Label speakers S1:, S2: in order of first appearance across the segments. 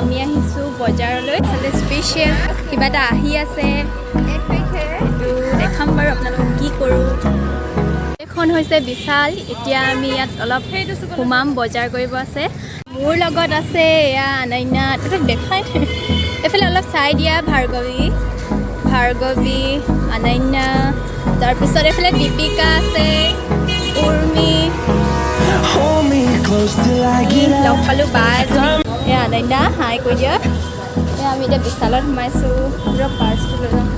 S1: আমি আহিছোঁ বজাৰলৈ খালি স্পেচিয়েল কিবা এটা আহি আছে এইটো দেখাম বাৰু আপোনালোকক কি কৰোঁ এখন হৈছে বিশাল এতিয়া আমি ইয়াত অলপ সোমাম বজাৰ কৰিব আছে মোৰ লগত আছে এয়া অনন্যা এইটো দেখাই এইফালে অলপ চাই দিয়া ভাৰ্গৱী অনন্যা তাৰপিছত এইফালে দীপিকা আছে উৰ্মি লগ পালোঁ বা এয়া অনন্যা হাই কৈ দিয়া এয়া আমি এতিয়া বিশালত সোমাইছোঁ পুৰা পাৰ্চটো লৈ যাম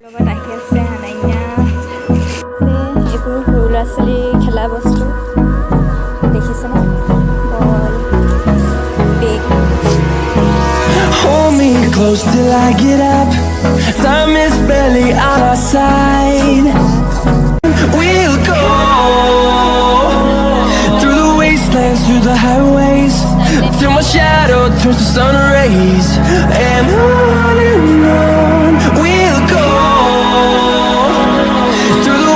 S1: লগত আহি আছে অনন্যা এইবোৰ সৰু ল'ৰা ছোৱালী খেলা বস্তু দেখিছেনে বল বেগ
S2: Hold me close till I get up. Time is barely on our side. We'll go through the wastelands, through the highways, till my shadow turns to sun rays. And on we'll go through the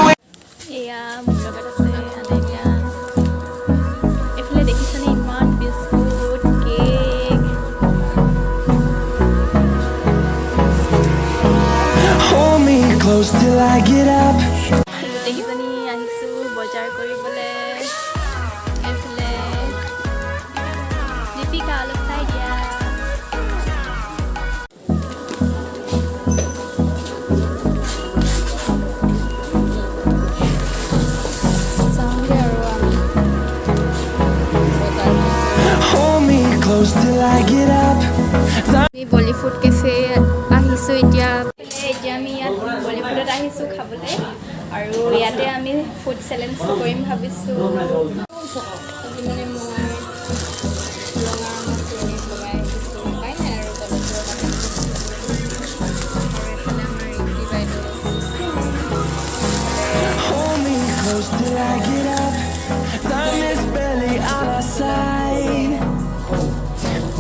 S1: এয়া মোৰ লগত আছে অনন্যা এইফালে দেখিছেনে ইমান biscuit cake
S2: hold me close till I get up.
S1: গোটেইকেইজনী আহিছোঁ বজাৰ কৰিবলৈ এইফালে দীপিকা অলপ চাই দিয়া যাওঁগৈ আৰু
S2: Hold me close till I get up.
S1: আমি বলিউড কেফে আহিছোঁ এতিয়া আমি ইয়াত বলিউডত আহিছোঁ খাবলৈ আৰু ইয়াতে আমি ফুড চেলেঞ্জ কৰিম ভাবিছোঁ মানে মই ৰঙা মাছৰুম লগাই আহিছোঁ উপায় নাই আৰু কলেজৰ
S2: Hold me close till I get up. Time is barely on our side.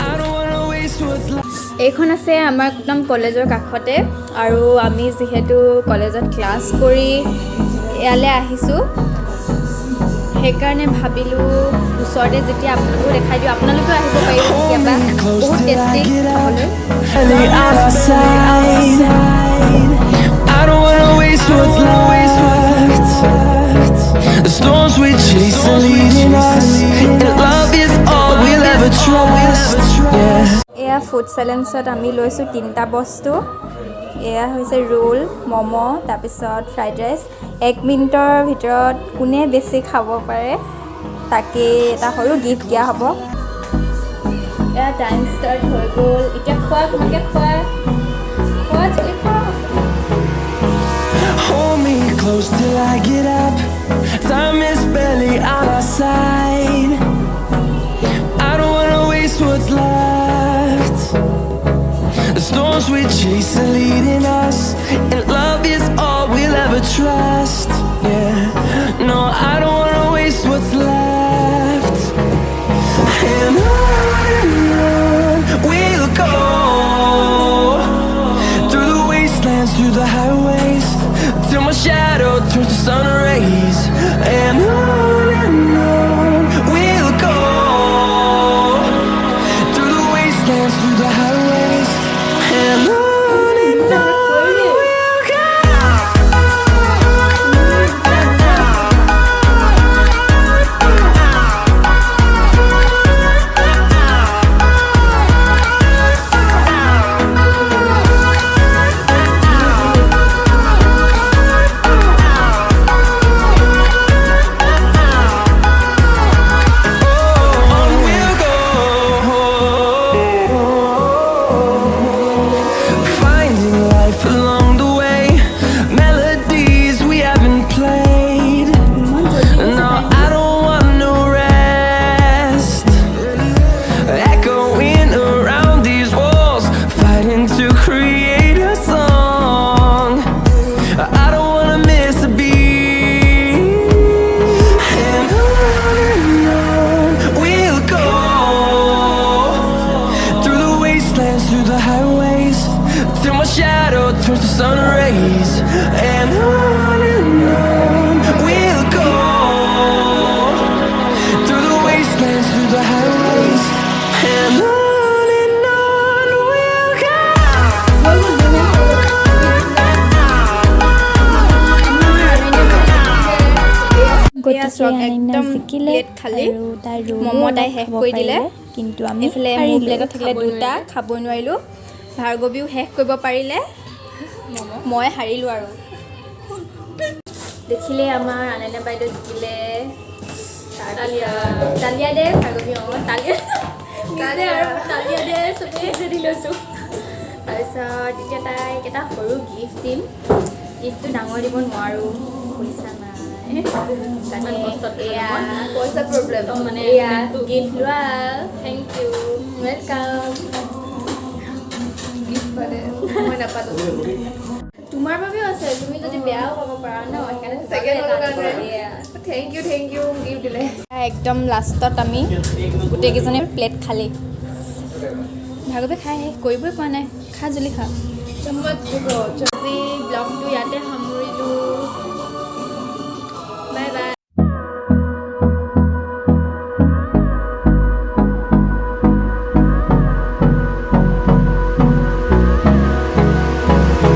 S2: I don't wanna waste what's left.
S1: এইখন আছে আমাৰ একদম কলেজৰ কাষতে আৰু আমি যিহেতু কলেজত ক্লাছ কৰি ইয়ালৈ আহিছোঁ সেইকাৰণে ভাবিলোঁ ওচৰতে যেতিয়া আপোনালোকেও দেখাই দিওঁ আপোনালোকেও আহিব পাৰিব কেতিয়াবা বহুত টেষ্টি খাবলৈ
S2: Barely on our side. I don't wanna waste what's left. The storms we chase are leading us, and love is all we'll ever trust. Yeah.
S1: এয়া ফুড চেলেঞ্জত আমি লৈছোঁ 3টা বস্তু এয়া হৈছে ৰোল ম'ম' তাৰপিছত ফ্ৰাইড ৰাইচ 1 মিনিটৰ ভিতৰত কোনে বেছি খাব পাৰে তাকে এটা সৰু গিফ্ট দিয়া হ'ব এয়া টাইম ষ্টাৰ্ট হৈ গ'ল এতিয়া খোৱা তোমালোকে খোৱা জলদি খোৱা
S2: Hold me close till I get up. Time is barely on our side. I don't wanna waste what's left. The storms we chase are leading us, and love is all we'll ever trust. Yeah, no, I don't wanna waste what's left. And on we'll go through the wastelands, through the highways, till my shadow turns to sun rays. And on we'll go through the wastelands, through the highways. And on we'll go. On we'll go. Finding life along the way, melodies we haven't played. No, I don't want no rest. Echoing around these walls, fighting to create a song. I don't wanna miss a beat. And on we'll go through the wastelands, through the highways, till my shadow turns to sun rays. and on we'll go, through the wastelands, through the highways, and on we'll go.
S1: গতিকে আনন্যা জিকিলে আৰু তাই ম'ম' তাই শেষ কৰি দিলে কিন্তু আমি এইফালে মোৰ প্লেটত থাকিলে দুটা খাব নোৱাৰিলোঁ ভাৰ্গৱীও শেষ কৰিব পাৰিলে মই হাৰিলোঁ আৰু দেখিলে আমাৰ আনন্যা বাইদেউ জিকিলে তালিয়া দে ভাৰ্গৱী তালিয়া দে চবেই দি লৈছোঁ তাৰপিছত এতিয়া তাইক এটা সৰু গিফ্ট দিম গিফ্টটো ডাঙৰ দিব নোৱাৰোঁ পইচা নাই পইচা প্ৰব্লেম মানে গিফ্ট লোৱা থেংক ইউ ৱেলকাম গিফ্ট মানে মই নাপালোঁ তোমাৰ বাবেও আছে তুমি যদি বেয়াও পাব পাৰা ন সেইকাৰণে থেংক ইউ গিফ্ট দিলে একদম লাষ্টত আমি গোটেইকেইজনে প্লেট খালি ভাৰ্গৱে খাই শেষ কৰিবই পৰা নাই খা জুলি খা আজি ব্লগটো ইয়াতে সামৰিলোঁ বাই বাই